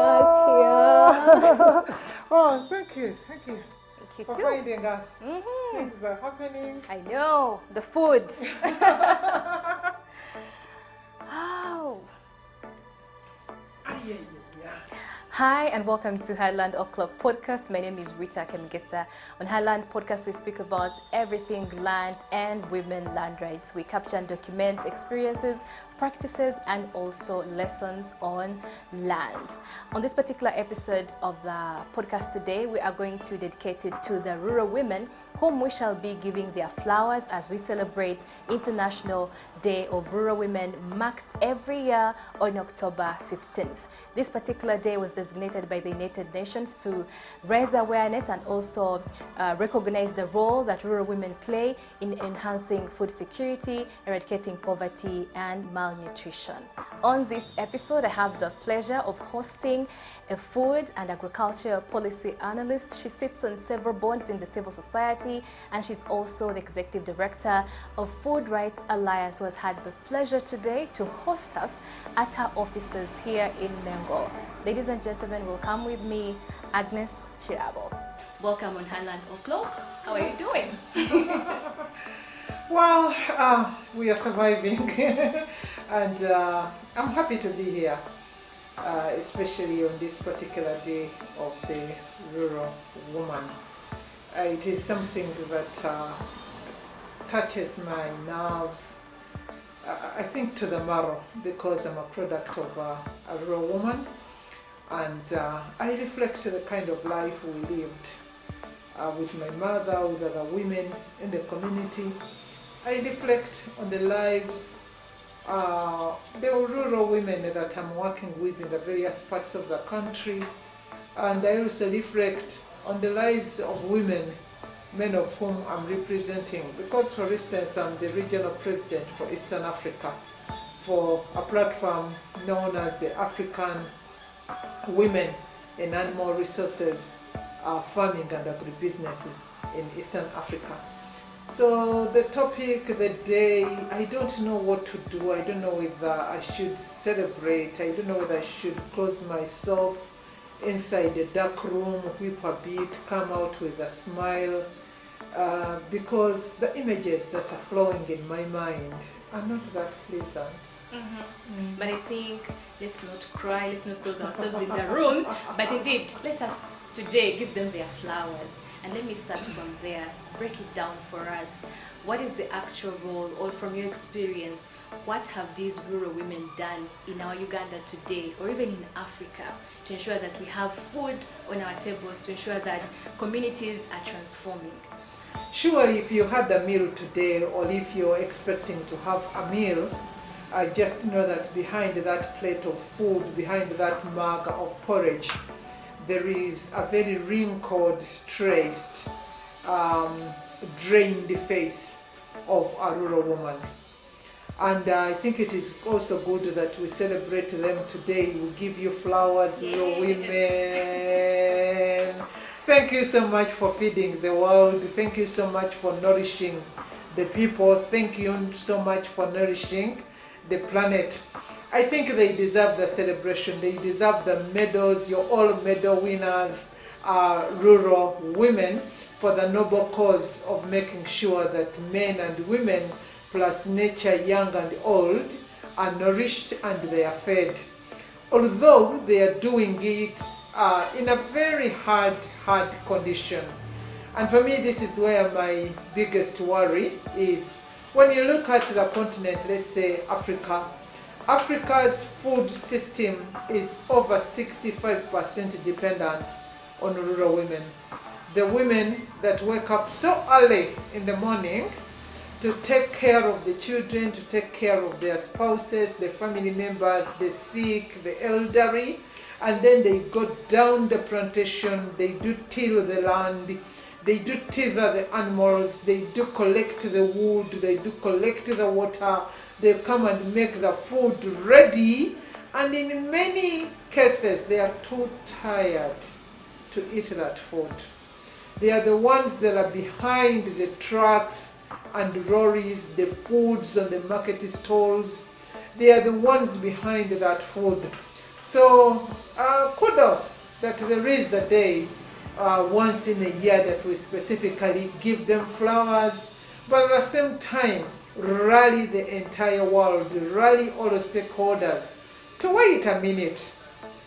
us here. Oh, thank you Thank you for too. finding us. Things are happening. I know, the food. Oh. Yeah. Hi and welcome to Highland O'Clock Podcast. My name is Rita Kemgesa. On Highland Podcast, we speak about everything land and women land rights. We capture and document experiences, practices, and also lessons on land. On this particular episode of the podcast today, we are going to dedicate it to the rural women whom we shall be giving their flowers as we celebrate International Day of Rural Women, marked every year on October 15th. This particular day was designated by the United Nations to raise awareness and also recognize the role that rural women play in enhancing food security, eradicating poverty and malnutrition. On this episode, I have the pleasure of hosting a food and agriculture policy analyst. She sits on several boards in the civil society, and she's also the executive director of Food Rights Alliance, who has had the pleasure today to host us at her offices here in Mengo. Ladies and gentlemen, welcome with me, Agnes Kirabo. Welcome on Highland O'Clock. How are you doing? Well, we are surviving, and I'm happy to be here, especially on this particular day of the rural woman. It is something that touches my nerves, I think to the marrow, because I'm a product of a rural woman, and I reflect the kind of life we lived with my mother, with other women in the community. I reflect on the lives, the rural women that I'm working with in the various parts of the country, and I also reflect on the lives of women, many of whom I'm representing, because for instance I'm the regional president for Eastern Africa for a platform known as the African Women in Animal Resources, Farming and Agribusinesses in Eastern Africa. So the topic, the day, I don't know what to do. I don't know whether I should celebrate. I don't know whether I should close myself inside a dark room, weep a bit, come out with a smile, because the images that are flowing in my mind are not that pleasant. But I think let's not cry, let's not close ourselves in the rooms, but indeed, let us today give them their flowers. And let me start from there, break it down for us. What is the actual role, or from your experience, what have these rural women done in our Uganda today, or even in Africa, to ensure that we have food on our tables, to ensure that communities are transforming? Surely if you had a meal today, or if you're expecting to have a meal, I just know that behind that plate of food, behind that mug of porridge, there is a very wrinkled, stressed, drained face of a rural woman. And I think it is also good that we celebrate them today. We give you flowers, rural women. Thank you so much for feeding the world. Thank you so much for nourishing the people. Thank you so much for nourishing the planet. I think they deserve the celebration. They deserve the medals. You're all medal winners, rural women, for the noble cause of making sure that men and women, plus nature, young and old, are nourished and they are fed. Although they are doing it in a very hard condition. And for me, this is where my biggest worry is. When you look at the continent, let's say Africa, Africa's food system is over 65% dependent on rural women. The women that wake up so early in the morning to take care of the children, to take care of their spouses, the family members, the sick, the elderly, and then they go down the plantation, they do till the land, they do tether the animals, they do collect the wood, they do collect the water, they come and make the food ready, and in many cases they are too tired to eat that food. They are the ones that are behind the trucks and lorries, the foods on the market stalls. They are the ones behind that food. So could told us that there is a day once in a year that we specifically give them flowers, but at the same time rally the entire world, rally all the stakeholders to wait a minute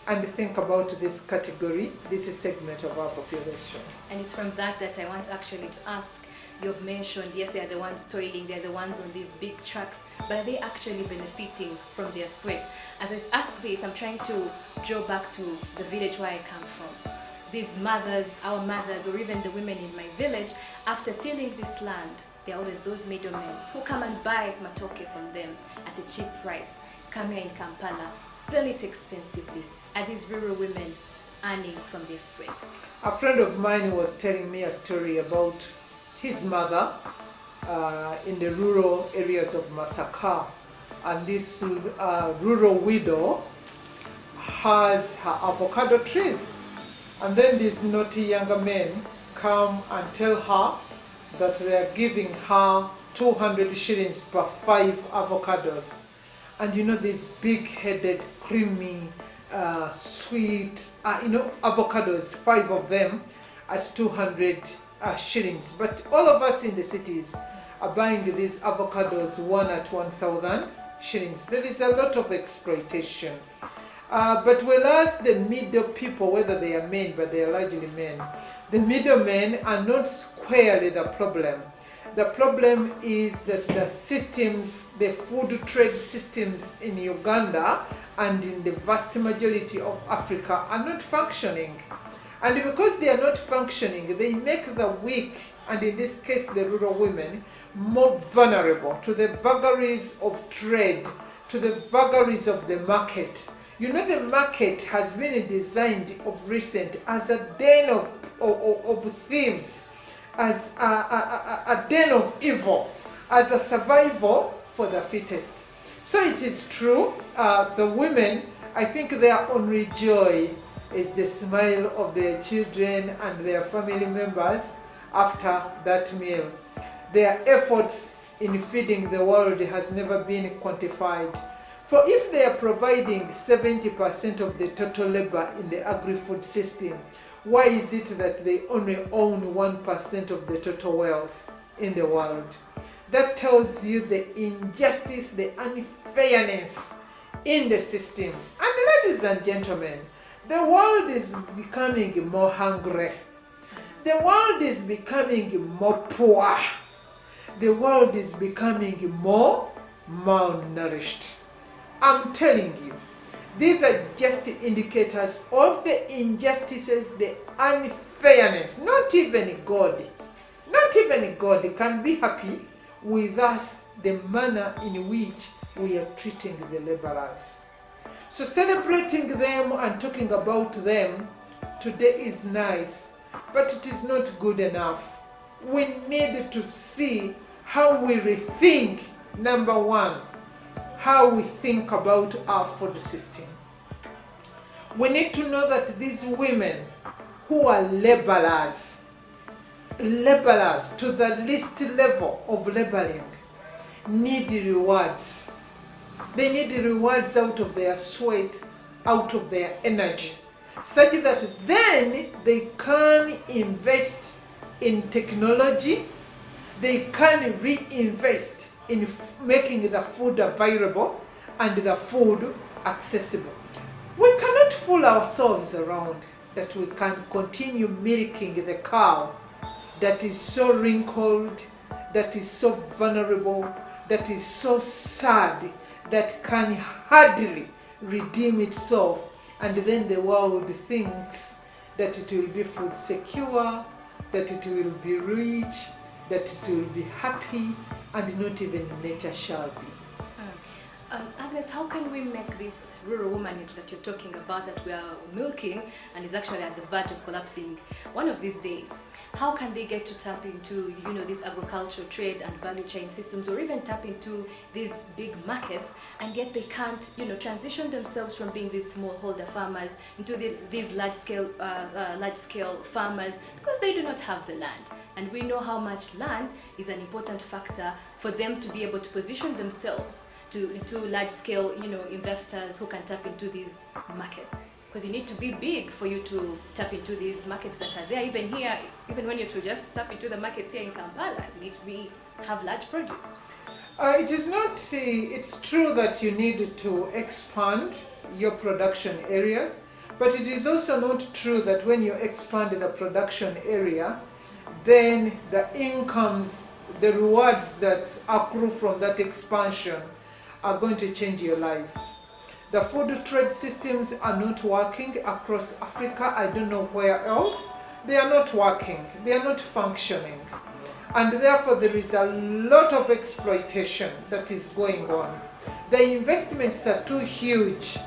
and think about this category, this segment of our population. And it's from that I want actually to ask, you've mentioned, yes, they are the ones toiling, they're the ones on these big trucks, but are they actually benefiting from their sweat? As I ask this, I'm trying to draw back to the village where I come from. These mothers, our mothers, or even the women in my village, after tilling this land, there are always those middlemen who come and buy matoke from them at a cheap price, come here in Kampala, sell it expensively. Are these rural women earning from their sweat? A friend of mine was telling me a story about his mother in the rural areas of Masaka, and this rural widow has her avocado trees, and then these naughty younger men come and tell her that they are giving her 200 shillings per 5 avocados. And you know, these big-headed, creamy, sweet, avocados, 5 of them at 200 shillings. But all of us in the cities are buying these avocados, one at 1,000 shillings. There is a lot of exploitation. But whereas the middle people, whether they are men, but they are largely men, the middlemen are not squarely the problem. The problem is that the systems, the food trade systems in Uganda and in the vast majority of Africa are not functioning. And because they are not functioning, they make the weak, and in this case the rural women, more vulnerable to the vagaries of trade, to the vagaries of the market. You know, the market has been designed of recent as a den of thieves, as a den of evil, as a survival for the fittest. So it is true, the women, I think their only joy is the smile of their children and their family members after that meal. Their efforts in feeding the world has never been quantified. For if they are providing 70% of the total labor in the agri-food system, why is it that they only own 1% of the total wealth in the world? That tells you the injustice, the unfairness in the system. And ladies and gentlemen, the world is becoming more hungry. The world is becoming more poor. The world is becoming more malnourished. I'm telling you, these are just indicators of the injustices, the unfairness. Not even God can be happy with us, the manner in which we are treating the laborers. So celebrating them and talking about them today is nice, but it is not good enough. We need to see how we rethink, number one, how we think about our food system. We need to know that these women who are laborers to the least level of laboring, need rewards. They need rewards out of their sweat, out of their energy, such that then they can invest in technology, they can reinvest in making the food available and the food accessible. We cannot fool ourselves around that we can continue milking the cow that is so wrinkled, that is so vulnerable, that is so sad, that can hardly redeem itself, and then the world thinks that it will be food secure, that it will be rich, that it will be happy, and not even nature shall be. Agnes, how can we make this rural woman that you're talking about, that we are milking and is actually at the verge of collapsing one of these days, how can they get to tap into, these agricultural trade and value chain systems, or even tap into these big markets, and yet they can't, transition themselves from being these smallholder farmers into these large-scale farmers, because they do not have the land. And we know how much land is an important factor for them to be able to position themselves to large-scale, investors who can tap into these markets. because you need to be big for you to tap into these markets that are there. Even here, even when you're to just tap into the markets here in Kampala, you need to have large produce. It is not, it's true that you need to expand your production areas, but it is also not true that when you expand the production area, then the incomes, the rewards that accrue from that expansion are going to change your lives. The food trade systems are not working across Africa. I don't know where else. They are not working. They are not functioning. And therefore there is a lot of exploitation that is going on. The investments are too huge.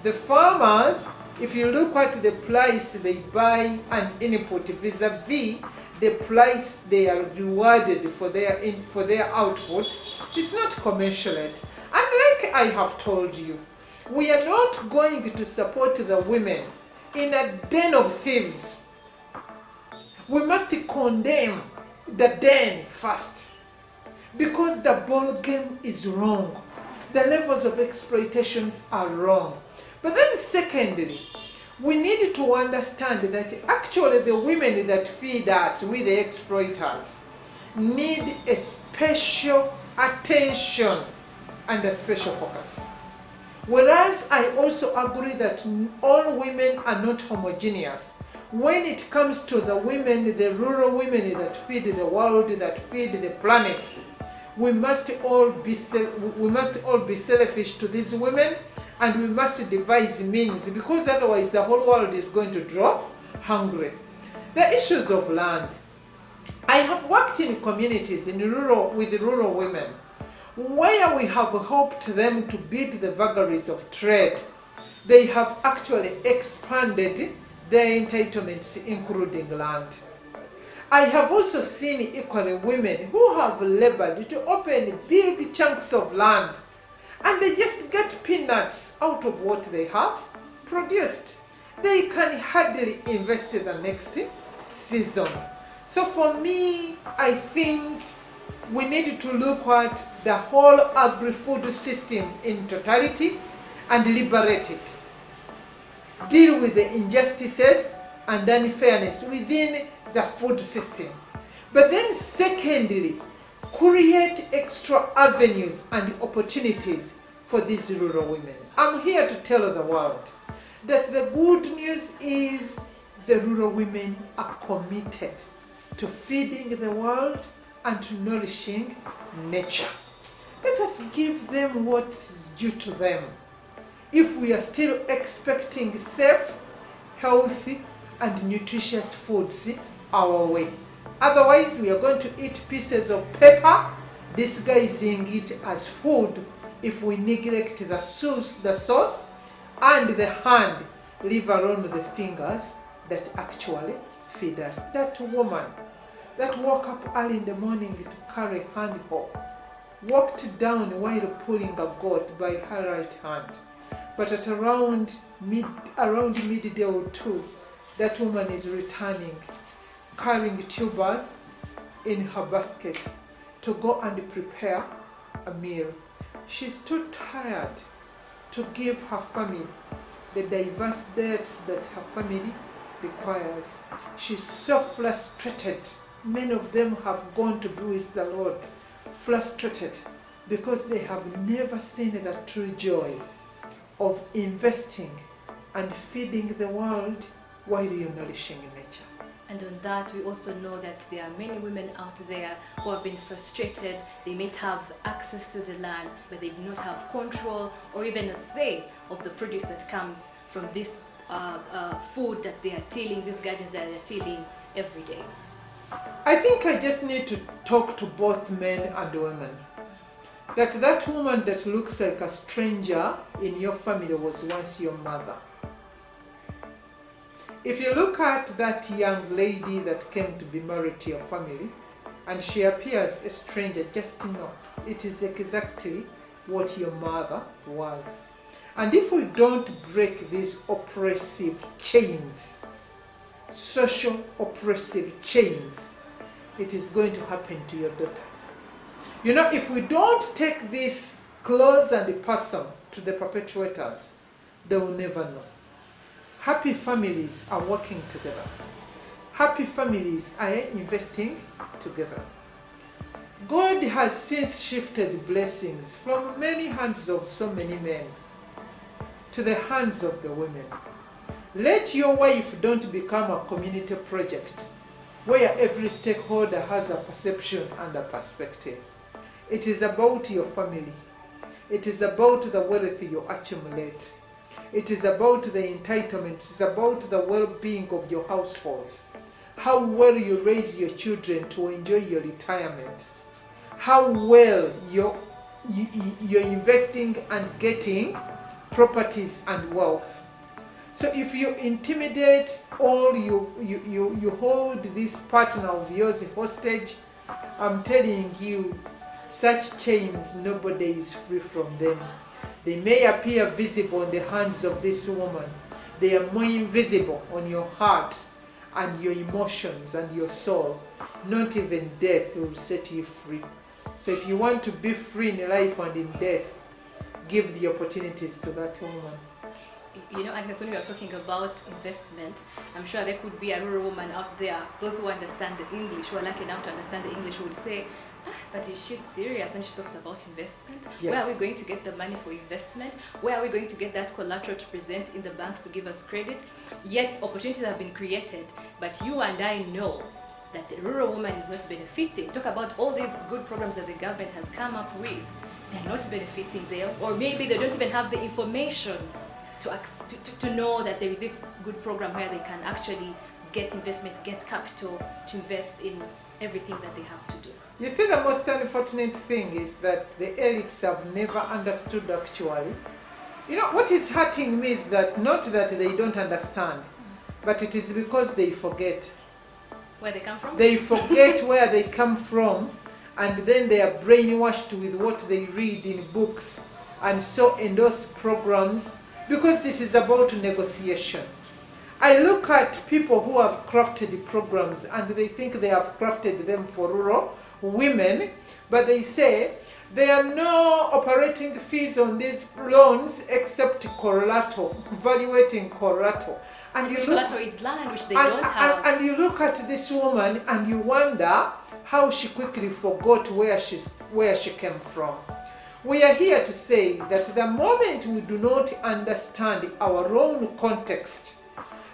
The farmers, if you look at the price they buy an input vis-a-vis the price they are rewarded for their output, it's not commensurate. And like I have told you, we are not going to support the women in a den of thieves. We must condemn the den first, because the ball game is wrong. The levels of exploitations are wrong. But then secondly, we need to understand that actually the women that feed us with the exploiters need a special attention and a special focus. Whereas I also agree that all women are not homogeneous. When it comes to the women, the rural women that feed the world, that feed the planet, we must all be selfish to these women, and we must devise means, because otherwise the whole world is going to drop hungry. The issues of land. I have worked in communities with rural women where we have helped them to beat the vagaries of trade. They have actually expanded their entitlements, including land. I have also seen equally women who have labored to open big chunks of land, and they just get peanuts out of what they have produced. They can hardly invest in the next season. So for me, I think we need to look at the whole agri-food system in totality and liberate it. Deal with the injustices and unfairness within the food system. But then secondly, create extra avenues and opportunities for these rural women. I'm here to tell the world that the good news is the rural women are committed to feeding the world and to nourishing nature. Let us give them what is due to them. If we are still expecting safe, healthy, and nutritious foods our way. Otherwise, we are going to eat pieces of paper, disguising it as food if we neglect the source and the hand, leave alone the fingers that actually feed us. That woman that woke up early in the morning to carry hand hoe, walked down while pulling a goat by her right hand. But at around midday or two, that woman is returning, carrying tubers in her basket to go and prepare a meal. She's too tired to give her family the diverse diets that her family requires. She's so frustrated. Many of them have gone to be with the Lord, frustrated because they have never seen the true joy of investing and feeding the world while you're nourishing nature. And on that, we also know that there are many women out there who have been frustrated. They may have access to the land, but they do not have control or even a say of the produce that comes from this food that they are tilling, these gardens that they are tilling every day. I think I just need to talk to both men and women. That woman that looks like a stranger in your family was once your mother. If you look at that young lady that came to be married to your family and she appears a stranger, just know it is exactly what your mother was. And if we don't break these oppressive chains, social oppressive chains, it is going to happen to your daughter. You know, if we don't take this close and person to the perpetrators, they will never know. Happy families are working together. Happy families are investing together. God has since shifted blessings from many hands of so many men to the hands of the women. Let your wife don't become a community project where every stakeholder has a perception and a perspective. It is about your family. It is about the wealth you accumulate. It is about the entitlement. It is about the well-being of your households. How well you raise your children to enjoy your retirement. How well you're investing and getting properties and wealth. So if you intimidate or you hold this partner of yours hostage, I'm telling you, such chains, nobody is free from them. They may appear visible in the hands of this woman. They are more invisible on your heart and your emotions and your soul. Not even death will set you free. So if you want to be free in life and in death, give the opportunities to that woman. You know, Agnes, when we are talking about investment, I'm sure there could be a rural woman out there, those who understand the English, who are lucky enough to understand the English, would say, but is she serious when she talks about investment? Yes. Where are we going to get the money for investment? Where are we going to get that collateral to present in the banks to give us credit? Yet opportunities have been created, but you and I know that the rural woman is not benefiting. Talk about all these good programs that the government has come up with. They're not benefiting them, or maybe they don't even have the information to know that there is this good program where they can actually get investment, get capital to invest in everything that they have to do. You see, the most unfortunate thing is that the elites have never understood actually. You know, what is hurting me is that not that they don't understand, but it is because they forget. Where they come from? They forget where they come from, and then they are brainwashed with what they read in books and so endorse programs because it is about negotiation. I look at people who have crafted programs and they think they have crafted them for rural women, but they say there are no operating fees on these loans except collateral, evaluating collateral. And which collateral is land, which they don't have. And you look at this woman and you wonder how she quickly forgot where she came from. We are here to say that the moment we do not understand our own context,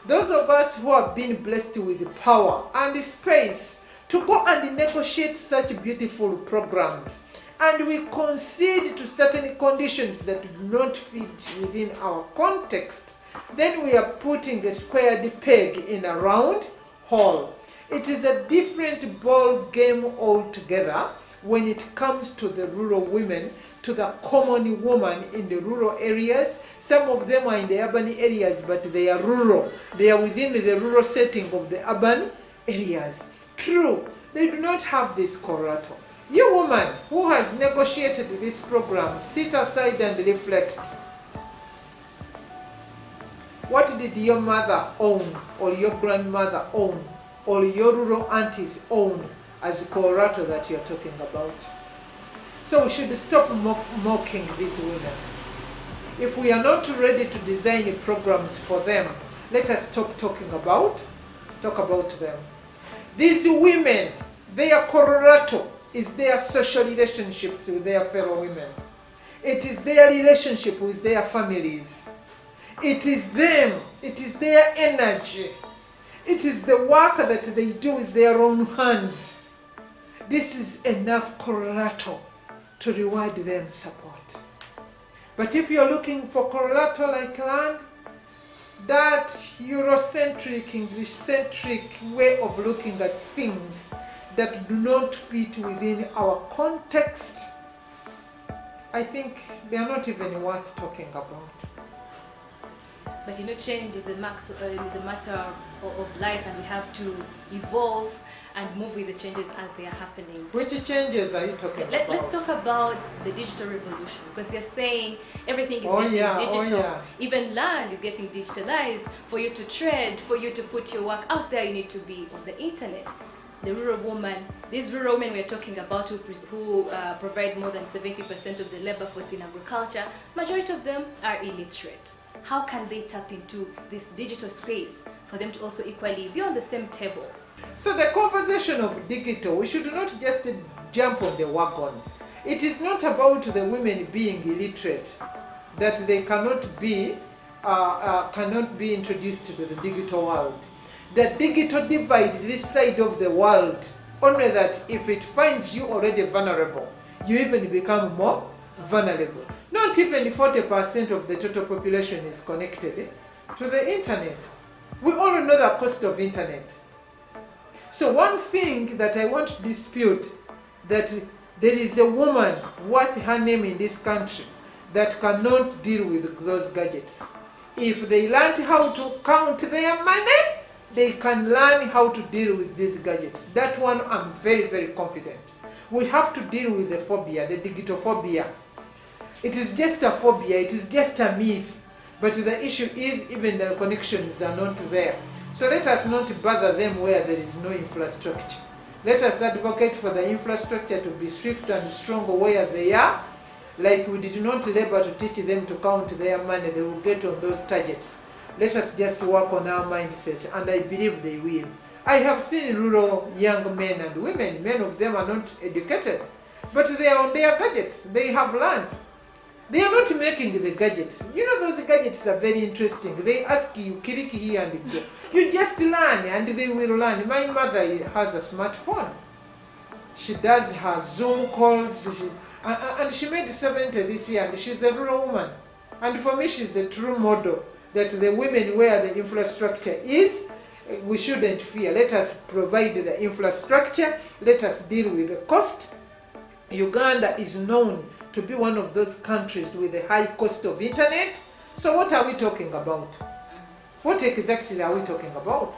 those of us who have been blessed with power and space to go and negotiate such beautiful programs, and we concede to certain conditions that do not fit within our context, then we are putting a squared peg in a round hole. It is a different ball game altogether when it comes to the rural women, to the common woman in the rural areas. Some of them are in the urban areas, but they are rural. They are within the rural setting of the urban areas. True, they do not have this collateral. You woman who has negotiated this program, sit aside and reflect. What did your mother own, or your grandmother own, or your rural aunties own as collateral that you're talking about? So we should stop mocking these women. If we are not ready to design programs for them, let us stop talk about them. These women, their collateral is their social relationships with their fellow women. It is their relationship with their families. It is them. It is their energy. It is the work that they do with their own hands. This is enough collateral to reward them support. But if you're looking for collateral like land, that Eurocentric, English-centric way of looking at things that do not fit within our context, I think they are not even worth talking about. But you know, change is a matter of life, and we have to evolve and move with the changes as they are happening. Which changes are you talking about? Let's talk about the digital revolution, because they're saying everything is getting digital. Yeah. Even land is getting digitalized. For you to trade, for you to put your work out there, you need to be on the internet. The rural woman, these rural women we're talking about who provide more than 70% of the labor force in agriculture, majority of them are illiterate. how can they tap into this digital space for them to also equally be on the same table? So the conversation of digital, we should not just jump on the wagon. It is not about the women being illiterate, that they cannot be introduced to the digital world. The digital divide this side of the world, only that if it finds you already vulnerable, you even become more vulnerable. Not even 40% of the total population is connected to the internet. We all know the cost of internet. So one thing that I want to dispute, that there is a woman worth her name in this country that cannot deal with those gadgets. If they learn how to count their money, they can learn how to deal with these gadgets. That one I'm very, very confident. We have to deal with the phobia, the digital phobia. It is just a phobia, it is just a myth. But the issue is even the connections are not there. So let us not bother them where there is no infrastructure. Let us advocate for the infrastructure to be swift and strong where they are. Like we did not labor to teach them to count their money, they will get on those targets. Let us just work on our mindset, and I believe they will. I have seen rural young men and women, many of them are not educated, but they are on their gadgets, they have learned. They are not making the gadgets. You know, those gadgets are very interesting. They ask you, click here and go. You just learn and they will learn. My mother has a smartphone. She does her Zoom calls. And she made 70 this year, and she's a rural woman. And for me, she's a true model that the women where the infrastructure is, we shouldn't fear. Let us provide the infrastructure. Let us deal with the cost. Uganda is known to be one of those countries with a high cost of internet. So what are we talking about? What exactly are we talking about?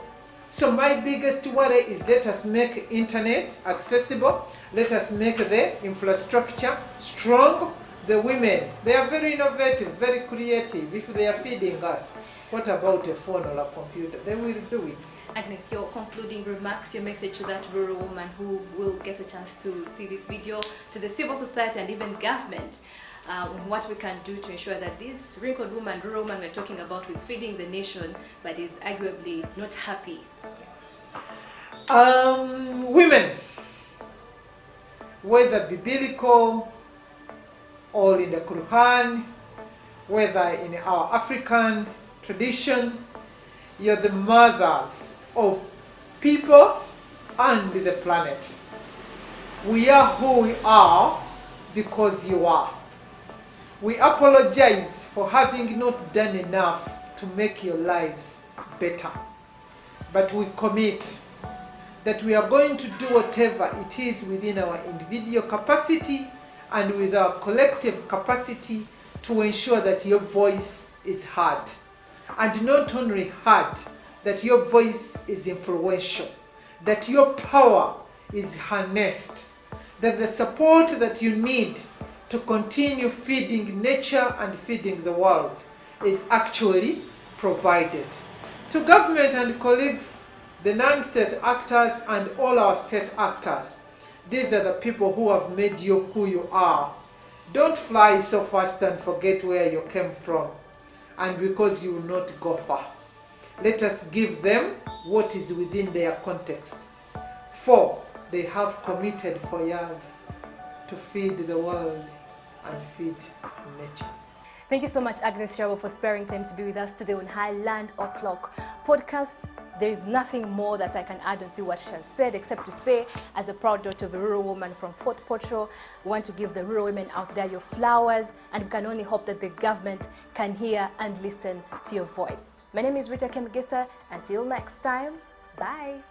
So my biggest worry is, let us make internet accessible. Let us make the infrastructure strong. The women, they are very innovative, very creative. If they are feeding us, what about a phone or a computer? They will do it. Agnes, your concluding remarks, your message to that rural woman who will get a chance to see this video, to the civil society and even government, what we can do to ensure that this wrinkled woman, rural woman we're talking about, who is feeding the nation but is arguably not happy. Women, whether biblical or in the Quran, whether in our African tradition, you're the mothers of people and the planet. We are who we are because you are. We apologize for having not done enough to make your lives better. But we commit that we are going to do whatever it is within our individual capacity and with our collective capacity to ensure that your voice is heard. And not only heard, that your voice is influential, that your power is harnessed, that the support that you need to continue feeding nature and feeding the world is actually provided. To government and colleagues, the non-state actors and all our state actors, these are the people who have made you who you are. Don't fly so fast and forget where you came from, and because you will not go far. Let us give them what is within their context. For they have committed for years to feed the world and feed nature. Thank you so much, Agnes Kirabo, for sparing time to be with us today on Highland O'Clock podcast. There is nothing more that I can add on to what she has said, except to say, as a proud daughter of a rural woman from Fort Portal, we want to give the rural women out there your flowers, and we can only hope that the government can hear and listen to your voice. My name is Rita Kemgesa. Until next time, bye.